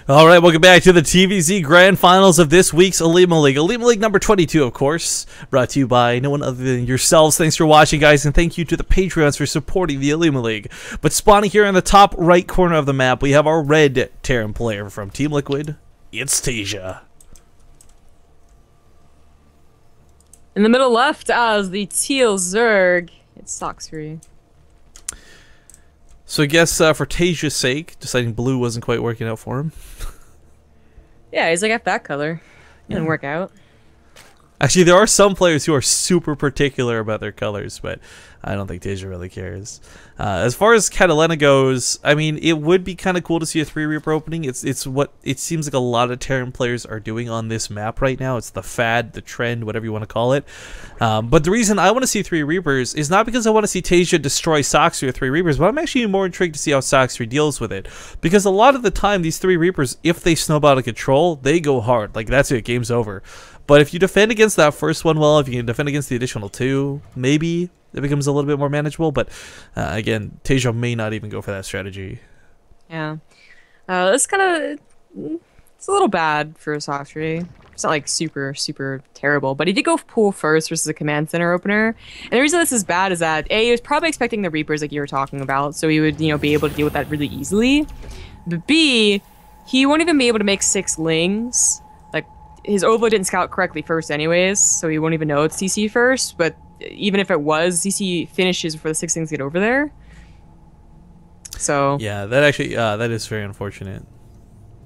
All right, welcome back to the TVZ Grand Finals of this week's OlimoLeague. OlimoLeague number 22, of course, brought to you by no one other than yourselves. Thanks for watching, guys, and thank you to the Patreons for supporting the OlimoLeague. But spawning here in the top right corner of the map, we have our red Terran player from Team Liquid. It's TaeJa. In the middle left, as the teal Zerg, it's Sacsri. So I guess for TaeJa's sake, deciding blue wasn't quite working out for him. Yeah, he's like, F that color. Didn't work out. Actually, there are some players who are super particular about their colors, but I don't think TaeJa really cares. As far as Catalina goes, I mean, it would be kind of cool to see a 3 Reaper opening. It's what it seems like a lot of Terran players are doing on this map right now. It's the fad, the trend, whatever you want to call it. But the reason I want to see 3 Reapers is not because I want to see TaeJa destroy Sacsri with 3 Reapers, but I'm actually more intrigued to see how Sacsri deals with it. Because a lot of the time, these 3 Reapers, if they snowball out of control, they go hard. Like, that's it, game's over. But if you defend against that first one well, if you can defend against the additional 2, maybe it becomes a little bit more manageable. But again, TaeJa may not even go for that strategy. Yeah. It's kind of... It's a little bad for Sacsri. It's not like super terrible, but he did go pool first versus a command center opener. And the reason this is bad is that A, he was probably expecting the Reapers like you were talking about, so he would, be able to deal with that really easily. But B, he won't even be able to make 6 lings. Like, his Ovo didn't scout correctly first anyways, so he won't even know it's CC first, but even if it was, CC finishes before the 6 things get over there. So... Yeah, that actually, that is very unfortunate.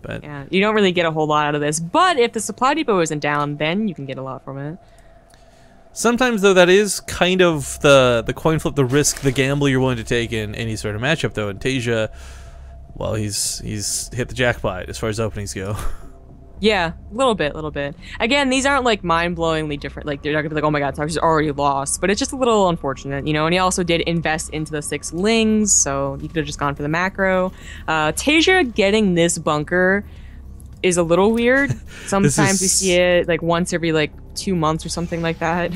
But yeah, you don't really get a whole lot out of this. But if the supply depot isn't down, then you can get a lot from it. Sometimes, though, that is kind of the coin flip, the risk, the gamble you're willing to take in any sort of matchup, though. And TaeJa, well, he's hit the jackpot as far as openings go. Yeah, a little bit. Again, these aren't like mind-blowingly different. Like, they're not gonna be like, oh my god, Sacsri's already lost. But it's just a little unfortunate, And he also did invest into the 6 lings, so you could have just gone for the macro. TaeJa getting this bunker is a little weird. Sometimes we see it like once every like 2 months or something like that.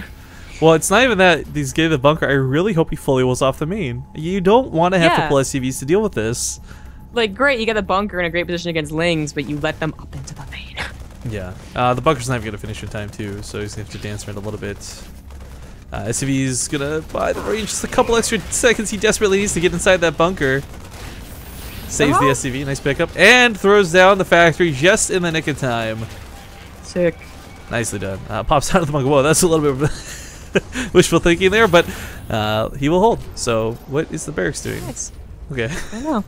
Well, it's not even that he's getting the bunker. I really hope he fully was off the main. You don't want to have to pull SCVs to deal with this. Like, great, you got the bunker in a great position against lings, but you let them up into the main. Yeah, the bunker's not even gonna finish in time too, so he's gonna have to dance around a little bit. SCV's gonna buy the range just a couple extra seconds. He desperately needs to get inside that bunker. Saves the SCV, nice pickup, and throws down the factory just in the nick of time. Sick. Nicely done. Pops out of the bunker. Whoa, that's a little bit of wishful thinking there, but he will hold. So what is the barracks doing? Nice. Okay. I know.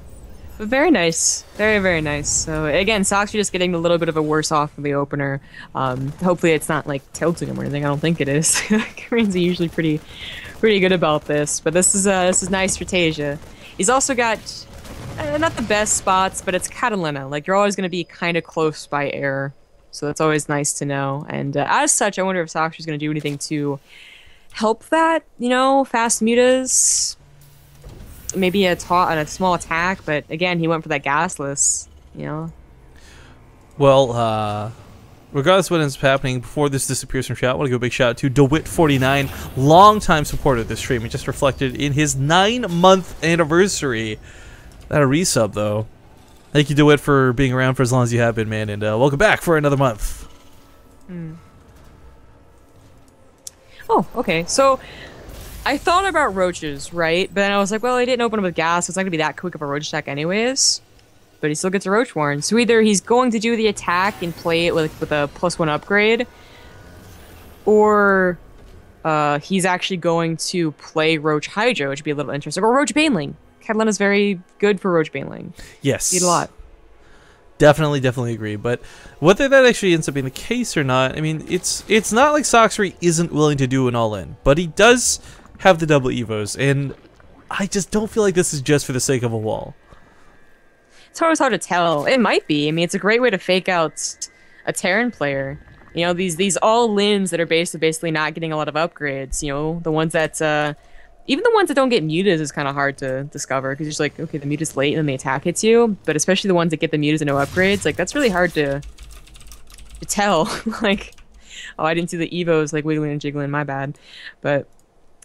But very nice. Very nice. So again, Sacsri just getting a little bit of a worse off of the opener. Hopefully it's not like tilting him or anything. I don't think it is. Koreans are usually pretty good about this. But this is nice for TaeJa. He's also got not the best spots, but it's Catalina. Like, you're always going to be kind of close by air. So that's always nice to know. And as such, I wonder if Sacsri's going to do anything to help that, fast mutas. Maybe a small attack, but again, he went for that gasless, Well, regardless of what ends up happening, before this disappears from chat, I want to give a big shout out to DeWitt49, longtime supporter of this stream. It just reflected in his 9-month anniversary. Not a resub, though. Thank you, DeWitt, for being around for as long as you have been, man, and welcome back for another month. Oh, okay, so... I thought about roaches, right? But then I was like, well, I didn't open them with gas, so it's not gonna be that quick of a roach attack anyways. But he still gets a roach warn. So either he's going to do the attack and play it with a +1 upgrade, or he's actually going to play Roach Hydra, which would be a little interesting. Or Roach Baneling. Catalina's very good for Roach Baneling. Yes. Need a lot. Definitely agree. But whether that actually ends up being the case or not, I mean, it's not like Sacsri isn't willing to do an all-in, but he does have the double evos, and I just don't feel like this is just for the sake of a wall. It's always hard to tell. It might be. I mean, it's a great way to fake out a Terran player. These all-ins that are basically not getting a lot of upgrades. The ones that even the ones that don't get mutas is kind of hard to discover, because you're just like, okay, the muta's late and then the attack hits you. But especially the ones that get the mutas and no upgrades, like, that's really hard to tell. Like, oh, I didn't see the evos like wiggling and jiggling, my bad. But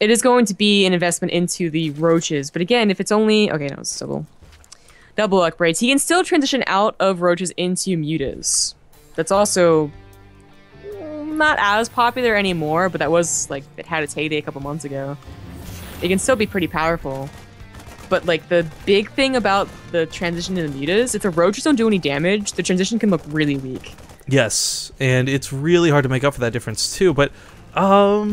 it is going to be an investment into the roaches. But again, if it's only... Okay, no, it's still... double upgrades. He can still transition out of roaches into mutas. That's also not as popular anymore, but that was like it had its heyday a couple months ago. It can still be pretty powerful. But like the big thing about the transition to the mutas, if the roaches don't do any damage, the transition can look really weak. Yes, and it's really hard to make up for that difference too, but I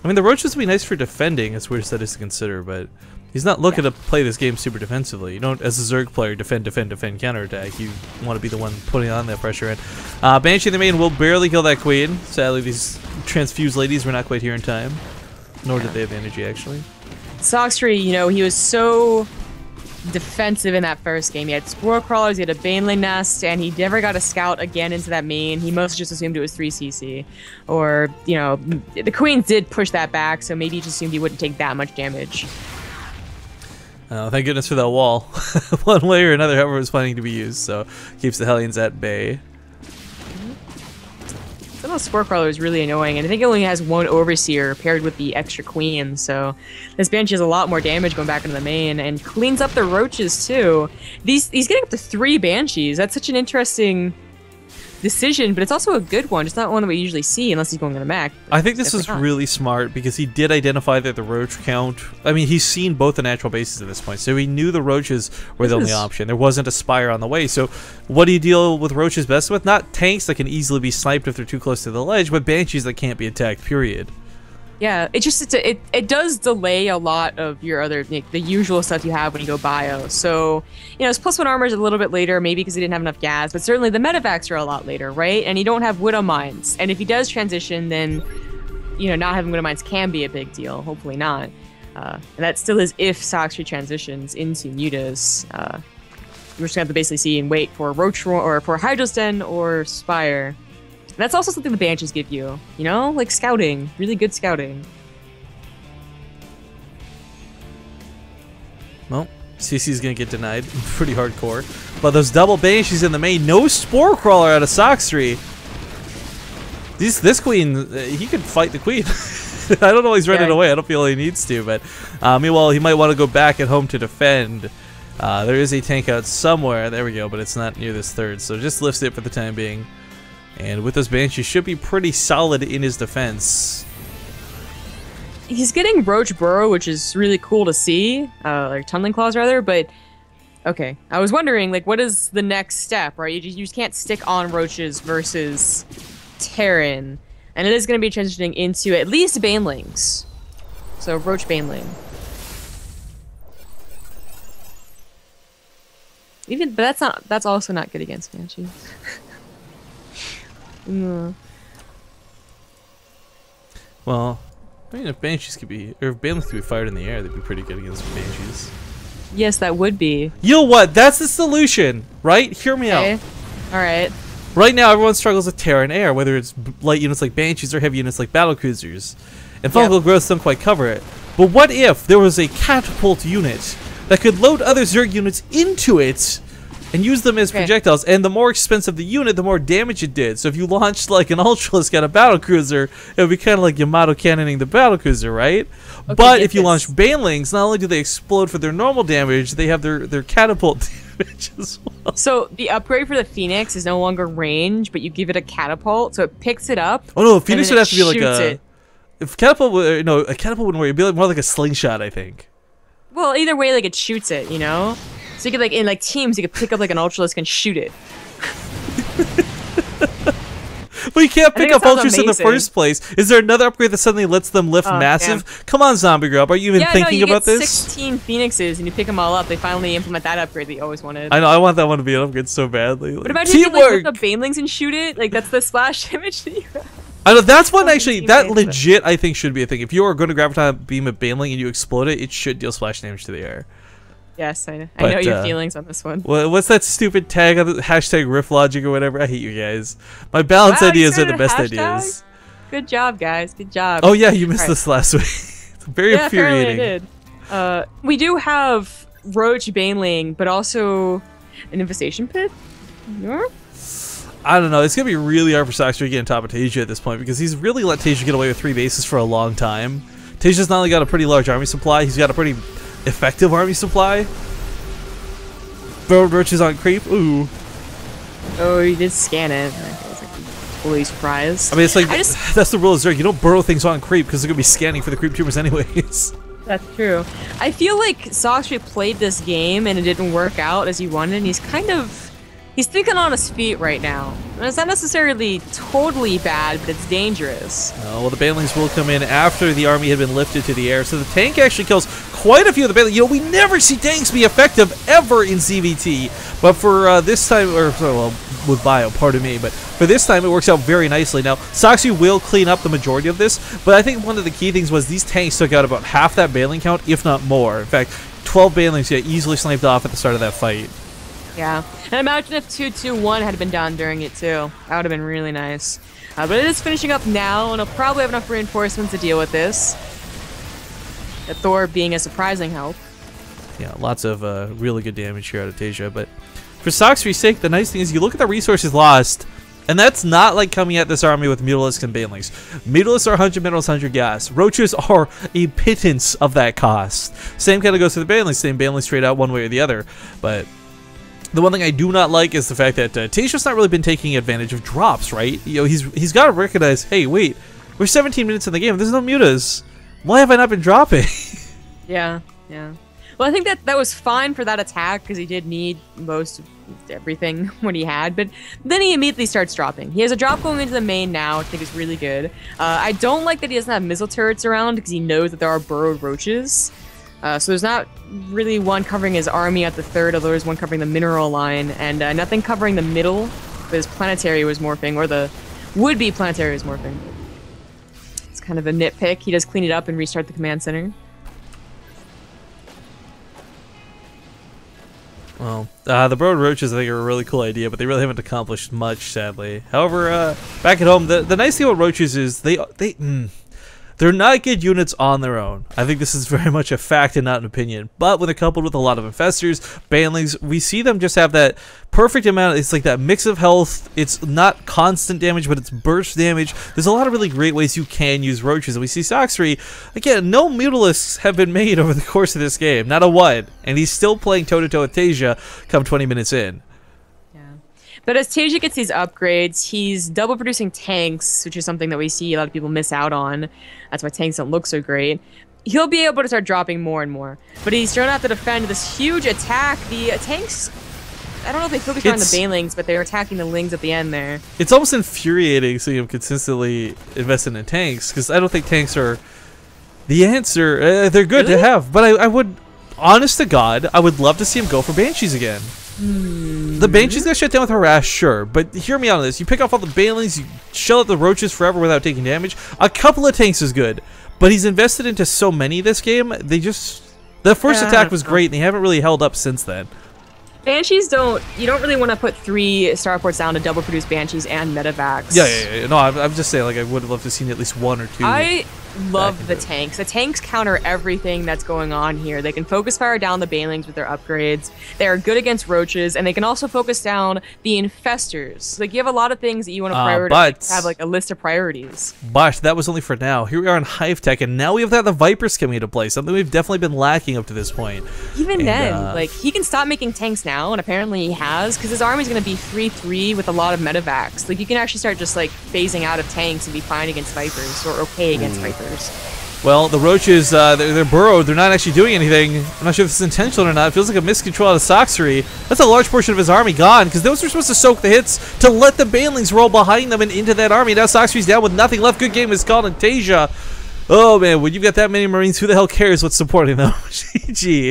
mean the roaches would be nice for defending, as weird as that is to consider, but he's not looking to play this game super defensively. You don't, as a Zerg player, defend, counterattack. You want to be the one putting on that pressure in. Banshee in the main will barely kill that queen. Sadly, these transfused ladies were not quite here in time, nor did they have the energy actually. Sacsri, you know, he was so defensive in that first game. He had Spore Crawlers, he had a Baneling Nest, and he never got a Scout again into that main. He must have just assumed it was 3cc. Or, you know, the Queens did push that back, so maybe he just assumed he wouldn't take that much damage. Thank goodness for that wall. One way or another, however it was planning to be used, so keeps the Hellions at bay. Some of the Spore Crawler is really annoying, and I think it only has one Overseer paired with the extra Queen, so this Banshee has a lot more damage going back into the main, and cleans up the roaches too. He's getting up to 3 Banshees. That's such an interesting decision, but it's also a good one. It's not one that we usually see unless he's going on a mech. I think this is really smart because he did identify that the roach count, I mean, he's seen both the natural bases at this point, so he knew the roaches were the only option. There wasn't a Spire on the way, so what do you deal with roaches best with? Not tanks that can easily be sniped if they're too close to the ledge, but Banshees that can't be attacked, period. Yeah, it does delay a lot of your other, like, the usual stuff you have when you go bio. So, you know, his +1 armor is a little bit later, maybe because he didn't have enough gas, but certainly the medevacs are a lot later, right? And you don't have Widow Mines. And if he does transition, then, you know, not having Widow Mines can be a big deal. Hopefully not. And that still is if Sacsri transitions into mutas. We're just going to have to basically see and wait for Roach or for Hydra's Den or Spire. That's also something the Banshees give you, you know? Like scouting. Really good scouting. Well, CC's gonna get denied. Pretty hardcore. But those double Banshees in the main. No Spore Crawler out of Sacsri. This queen, he could fight the queen. I don't know why he's running away. I don't feel he needs to, but meanwhile, he might want to go back at home to defend. There is a tank out somewhere. There we go, but it's not near this third, so just lifts it for the time being. And with those Banshees, should be pretty solid in his defense. He's getting Roach Burrow, which is really cool to see. Like Tunneling Claws, rather, but... Okay, I was wondering, like, what is the next step, right? You just can't stick on Roaches versus Terran. And it is going to be transitioning into at least Banelings. So, Roach Baneling. But that's also not good against Banshees. Well, I mean, if Banshees could be, or if Banelings could be fired in the air, they'd be pretty good against Banshees. Yes, that would be. You know what? That's the solution, right? Hear me out. Alright. Right now, everyone struggles with Terra and Air, whether it's light units like Banshees or heavy units like Battlecruisers. And fungal growths don't quite cover it. But what if there was a catapult unit that could load other Zerg units into it and use them as projectiles? And the more expensive the unit, the more damage it did. So if you launched like an Ultralisk at a Battlecruiser, it would be kind of like Yamato cannoning the Battlecruiser, right? Okay, but if you launch Banelings, not only do they explode for their normal damage, they have their catapult damage as well. So the upgrade for the Phoenix is no longer range, but you give it a catapult, so it picks it up. Oh no, Phoenix would have to be like a... If catapult, no, a catapult wouldn't work. It'd be like more like a slingshot, I think. Well, either way, like it shoots it, you know. So you could like in like teams, you could pick up like an Ultralisk and shoot it. But you can't pick up Ultras in the first place. Is there another upgrade that suddenly lets them lift massive? Damn. Come on, Zombie Grub, are you even thinking about this? 16 Phoenixes and you pick them all up. They finally implement that upgrade that you always wanted. I know, I want that one to be an upgrade so badly. What about if you like lift up Banelings and shoot it? Like that's the splash damage that you have. I know, that's one actually, that legit I think should be a thing. If you are going to graviton beam a Baneling and you explode it, it should deal splash damage to the air. Yes, I know your feelings on this one. What's that stupid tag on the hashtag riff logic or whatever? I hate you guys. My balance ideas are the best ideas. Good job, guys. Good job. Oh yeah, you missed this last week. It's very infuriating. I did. We do have Roach Baneling, but also an Infestation Pit. Yeah? I don't know. It's going to be really hard for Sacsri to get on top of TaeJa at this point because he's really let TaeJa get away with 3 bases for a long time. TaeJa's not only got a pretty large army supply, he's got a pretty effective army supply. Burrowed roaches on creep. Ooh. Oh, you did scan it. I was like fully surprised. I mean, it's like that's the rule. Is there? You don't burrow things on creep because they're gonna be scanning for the creep tumors anyways. That's true. I feel like Sacsri played this game and it didn't work out as he wanted, and he's thinking on his feet right now. And it's not necessarily totally bad, but it's dangerous. Well, the banelings will come in after the army had been lifted to the air, so the tank actually kills quite a few of the banelings. You know, we never see tanks be effective ever in CVT, but for this time, or well, with bio, pardon me, but for this time it works out very nicely. Now, Sacsri will clean up the majority of this, but I think one of the key things was these tanks took out about half that baneling count, if not more. In fact, 12 banelings get easily sniped off at the start of that fight. Yeah, and imagine if 2-2-1 had been done during it too. That would have been really nice. But it is finishing up now, and it'll probably have enough reinforcements to deal with this. The Thor being a surprising help. Yeah, lots of really good damage here out of TaeJa, but for Sacsri's sake, the nice thing is you look at the resources lost, and that's not like coming at this army with Mutalisks and Banelings. Mutalisks are 100 minerals, 100 gas. Roaches are a pittance of that cost. Same kind of goes for the Banelings. Same Banelings straight out one way or the other, but the one thing I do not like is the fact that TaeJa's not really been taking advantage of drops, right? You know, he's got to recognize, hey, wait, we're 17 minutes in the game. There's no mutas. Why have I not been dropping? Yeah. Well, I think that was fine for that attack because he did need most of everything what he had, but then he immediately starts dropping. He has a drop going into the main now, which I think is really good. I don't like that he doesn't have missile turrets around because he knows that there are burrowed roaches. So there's not really one covering his army at the third, although there's one covering the mineral line, and nothing covering the middle, but his planetary was morphing, or the would-be planetary was morphing. It's kind of a nitpick. He does clean it up and restart the command center. Well, the burrowed roaches I think are a really cool idea, but they really haven't accomplished much, sadly. However, back at home, the nice thing about roaches is they're not good units on their own. I think this is very much a fact and not an opinion. But when they're coupled with a lot of infestors, banelings, we see them just have that perfect amount. It's like that mix of health. It's not constant damage, but it's burst damage. There's a lot of really great ways you can use roaches. And we see Sacsri, again, no Mutalisks have been made over the course of this game. Not a one. And he's still playing toe-to-toe with TaeJa come 20 minutes in. But as TaeJa gets these upgrades, he's double producing tanks, which is something that we see a lot of people miss out on. That's why tanks don't look so great. He'll be able to start dropping more and more. But he's trying to have to defend this huge attack. The tanks, I don't know if they focused on the banelings, but they were attacking the lings at the end there. It's almost infuriating seeing him consistently investing in tanks, because I don't think tanks are the answer. They're good to have, but I would, honest to God, I would love to see him go for Banshees again. The Banshee's gonna shut down with Harass, sure, but hear me out on this. You pick off all the banelings, you shell out the roaches forever without taking damage. A couple of tanks is good, but he's invested into so many this game, the first attack was great, and they haven't really held up since then. Banshees you don't really want to put 3 starports down to double produce Banshees and Medivacs. Yeah. No, I'm just saying, like, I would have loved to have seen at least 1 or 2. I love the tanks. The tanks counter everything that's going on here. They can focus fire down the banelings with their upgrades. They are good against roaches, and they can also focus down the infestors. Like, you have a lot of things that you want to prioritize. Have like a list of priorities. But that was only for now. Here we are in Hive Tech, and now we have the Vipers coming into play. Something we've definitely been lacking up to this point. Even then, like, he can stop making tanks now, and apparently he has, because his army's going to be 3-3 with a lot of Medivacs. Like, you can actually start just like phasing out of tanks and be fine against Vipers, or okay against Vipers. Well, the roaches, they're burrowed. They're not actually doing anything. I'm not sure if this is intentional or not. It feels like a miscontrol out of Sacsri. That's a large portion of his army gone, because those were supposed to soak the hits to let the banelings roll behind them and into that army. Now Sacsri's down with nothing left. Good game is called on TaeJa. Oh, man, when you've got that many Marines, who the hell cares what's supporting them? GG.